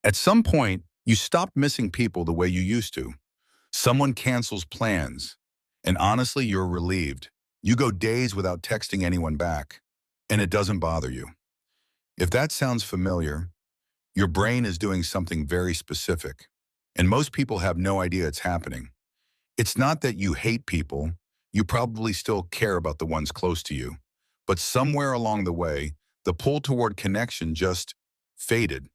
At some point, you stop missing people the way you used to. Someone cancels plans, and honestly, you're relieved. You go days without texting anyone back, and it doesn't bother you. If that sounds familiar, your brain is doing something very specific, and most people have no idea it's happening. It's not that you hate people, you probably still care about the ones close to you. But somewhere along the way, the pull toward connection just faded.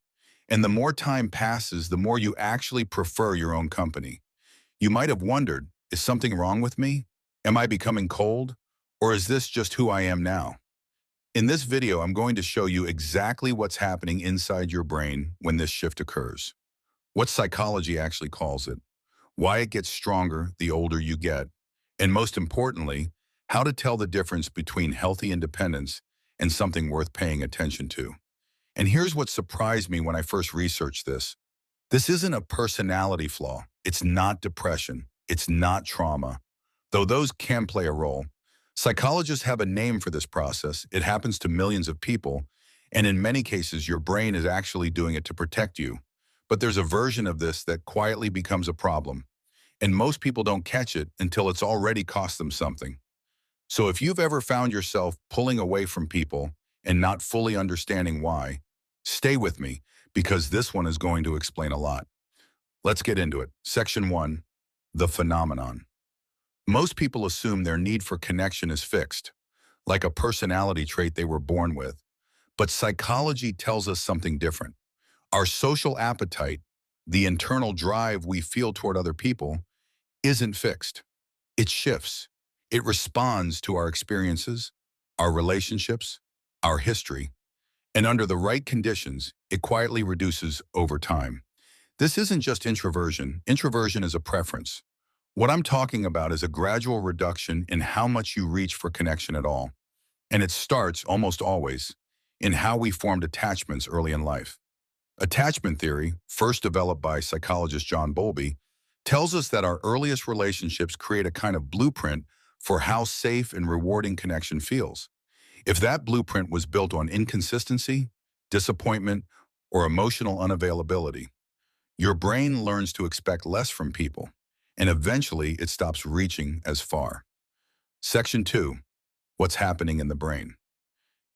And the more time passes, the more you actually prefer your own company. You might have wondered, is something wrong with me? Am I becoming cold? Or is this just who I am now? In this video, I'm going to show you exactly what's happening inside your brain when this shift occurs, what psychology actually calls it, why it gets stronger the older you get, and most importantly, how to tell the difference between healthy independence and something worth paying attention to. And here's what surprised me when I first researched this. This isn't a personality flaw. It's not depression. It's not trauma, though those can play a role. Psychologists have a name for this process. It happens to millions of people, and in many cases, your brain is actually doing it to protect you. But there's a version of this that quietly becomes a problem, and most people don't catch it until it's already cost them something. So if you've ever found yourself pulling away from people and not fully understanding why, stay with me because this one is going to explain a lot. Let's get into it. Section 1, the phenomenon. Most people assume their need for connection is fixed, like a personality trait they were born with. But psychology tells us something different. Our social appetite, the internal drive we feel toward other people, isn't fixed. It shifts. It responds to our experiences, our relationships, our history, and under the right conditions, it quietly reduces over time. This isn't just introversion. Introversion is a preference. What I'm talking about is a gradual reduction in how much you reach for connection at all. And it starts, almost always, in how we formed attachments early in life. Attachment theory, first developed by psychologist John Bowlby, tells us that our earliest relationships create a kind of blueprint for how safe and rewarding connection feels. If that blueprint was built on inconsistency, disappointment, or emotional unavailability, your brain learns to expect less from people, and eventually it stops reaching as far. Section 2, what's happening in the brain.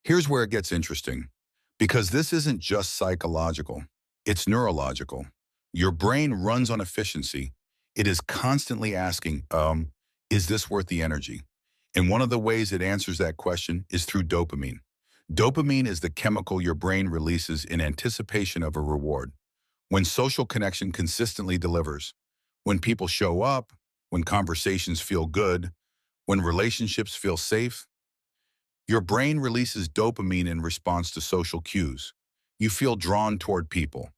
Here's where it gets interesting, because this isn't just psychological, it's neurological. Your brain runs on efficiency. It is constantly asking, is this worth the energy? And one of the ways it answers that question is through dopamine. Dopamine is the chemical your brain releases in anticipation of a reward. When social connection consistently delivers, when people show up, when conversations feel good, when relationships feel safe, your brain releases dopamine in response to social cues. You feel drawn toward people.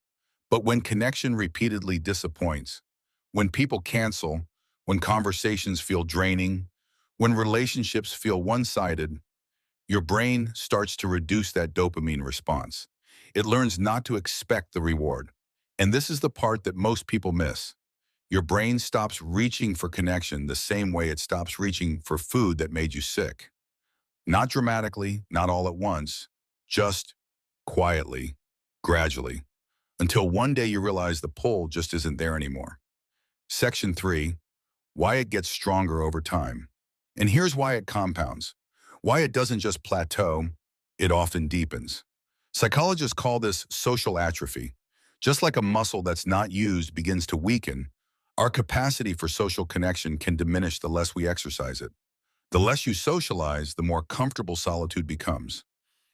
But when connection repeatedly disappoints, when people cancel, when conversations feel draining, when relationships feel one-sided, your brain starts to reduce that dopamine response. It learns not to expect the reward. And this is the part that most people miss. Your brain stops reaching for connection the same way it stops reaching for food that made you sick. Not dramatically, not all at once, just quietly, gradually, until one day you realize the pull just isn't there anymore. Section 3, why it gets stronger over time. And here's why it compounds. Why it doesn't just plateau, it often deepens. Psychologists call this social atrophy. Just like a muscle that's not used begins to weaken, our capacity for social connection can diminish the less we exercise it. The less you socialize, the more comfortable solitude becomes.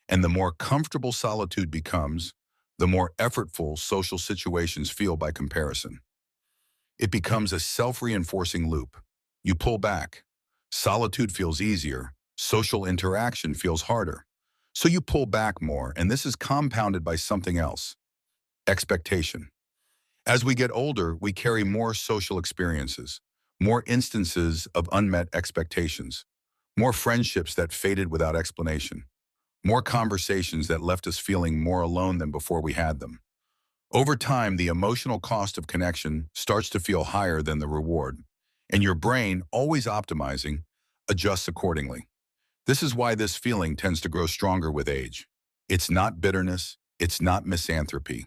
And the more comfortable solitude becomes, the more effortful social situations feel by comparison. It becomes a self-reinforcing loop. You pull back. Solitude feels easier. Social interaction feels harder. So you pull back more, and this is compounded by something else: expectation. As we get older, we carry more social experiences, more instances of unmet expectations, more friendships that faded without explanation, more conversations that left us feeling more alone than before we had them. Over time, the emotional cost of connection starts to feel higher than the reward, and your brain, always optimizing, adjusts accordingly. This is why this feeling tends to grow stronger with age. It's not bitterness, it's not misanthropy.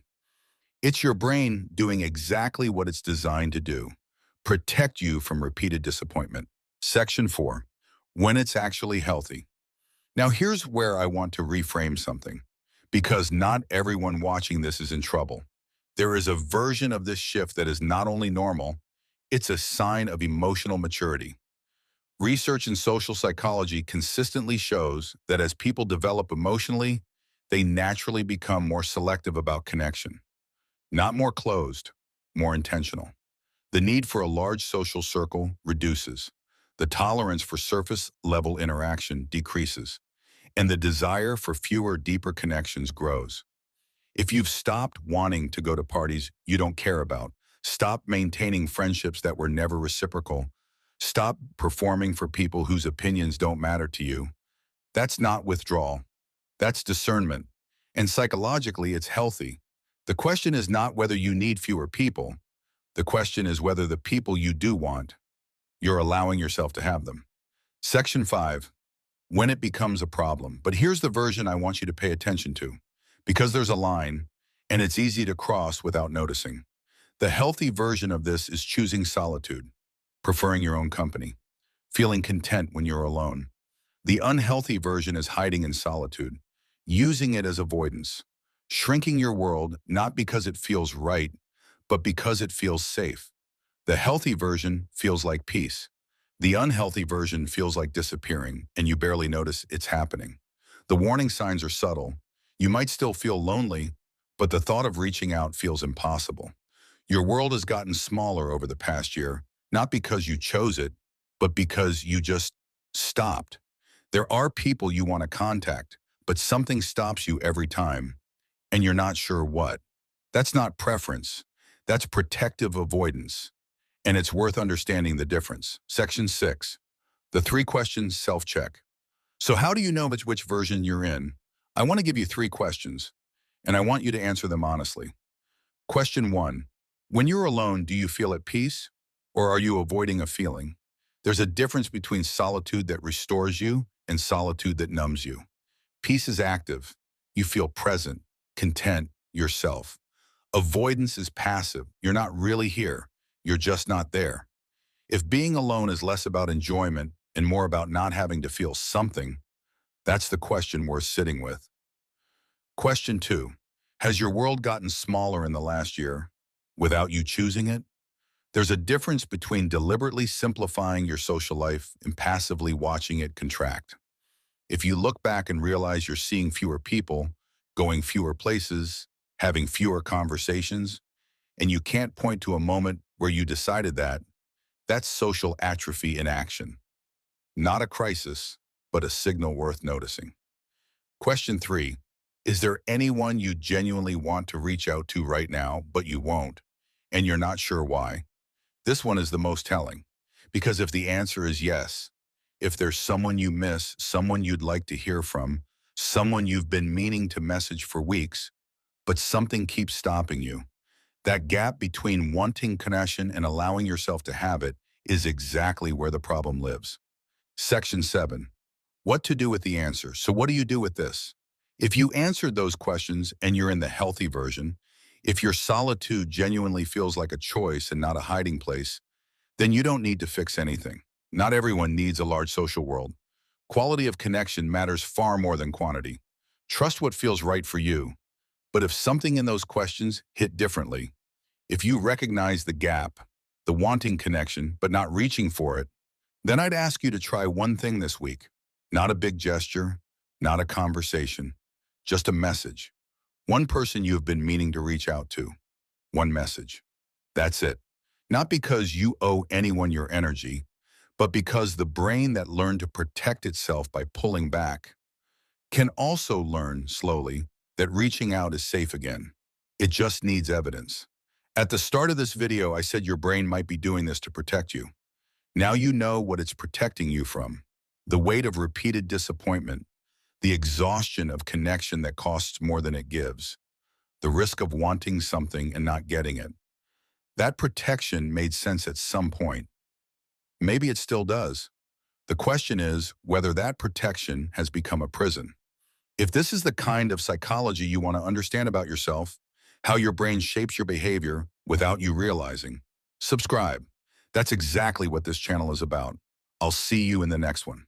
It's your brain doing exactly what it's designed to do. Protect you from repeated disappointment. Section 4. When it's actually healthy. Now here's where I want to reframe something, because not everyone watching this is in trouble. There is a version of this shift that is not only normal, it's a sign of emotional maturity. Research in social psychology consistently shows that as people develop emotionally, they naturally become more selective about connection. Not more closed, more intentional. The need for a large social circle reduces. The tolerance for surface-level interaction decreases, and the desire for fewer, deeper connections grows. If you've stopped wanting to go to parties you don't care about, stop maintaining friendships that were never reciprocal, stop performing for people whose opinions don't matter to you, that's not withdrawal. That's discernment. And psychologically, it's healthy. The question is not whether you need fewer people. The question is whether the people you do want, you're allowing yourself to have them. Section 5. When it becomes a problem. But here's the version I want you to pay attention to, because there's a line, and it's easy to cross without noticing. The healthy version of this is choosing solitude, preferring your own company, feeling content when you're alone. The unhealthy version is hiding in solitude, using it as avoidance, shrinking your world not because it feels right, but because it feels safe. The healthy version feels like peace. The unhealthy version feels like disappearing, and you barely notice it's happening. The warning signs are subtle. You might still feel lonely, but the thought of reaching out feels impossible. Your world has gotten smaller over the past year, not because you chose it, but because you just stopped. There are people you want to contact, but something stops you every time, and you're not sure what. That's not preference. That's protective avoidance. And it's worth understanding the difference. Section 6. The 3 questions self-check. So how do you know which version you're in? I want to give you 3 questions, and I want you to answer them honestly. Question 1. When you're alone, do you feel at peace, or are you avoiding a feeling? There's a difference between solitude that restores you and solitude that numbs you. Peace is active. You feel present, content, yourself. Avoidance is passive. You're not really here. You're just not there. If being alone is less about enjoyment and more about not having to feel something, that's the question worth sitting with. Question 2. Has your world gotten smaller in the last year without you choosing it? There's a difference between deliberately simplifying your social life and passively watching it contract. If you look back and realize you're seeing fewer people, going fewer places, having fewer conversations, and you can't point to a moment where you decided that, that's social atrophy in action. Not a crisis, but a signal worth noticing. Question 3. Is there anyone you genuinely want to reach out to right now, but you won't, and you're not sure why? This one is the most telling, because if the answer is yes, if there's someone you miss, someone you'd like to hear from, someone you've been meaning to message for weeks, but something keeps stopping you, that gap between wanting connection and allowing yourself to have it is exactly where the problem lives. Section 7. What to do with the answer. So what do you do with this? If you answered those questions and you're in the healthy version, if your solitude genuinely feels like a choice and not a hiding place, then you don't need to fix anything. Not everyone needs a large social world. Quality of connection matters far more than quantity. Trust what feels right for you. But if something in those questions hit differently, if you recognize the gap, the wanting connection, but not reaching for it, then I'd ask you to try one thing this week. Not a big gesture, not a conversation, just a message. One person you have been meaning to reach out to. One message. That's it. Not because you owe anyone your energy, but because the brain that learned to protect itself by pulling back can also learn slowly that reaching out is safe again. It just needs evidence. At the start of this video, I said your brain might be doing this to protect you. Now you know what it's protecting you from. The weight of repeated disappointment, the exhaustion of connection that costs more than it gives, the risk of wanting something and not getting it. That protection made sense at some point. Maybe it still does. The question is whether that protection has become a prison. If this is the kind of psychology you want to understand about yourself, how your brain shapes your behavior without you realizing. Subscribe. That's exactly what this channel is about. I'll see you in the next one.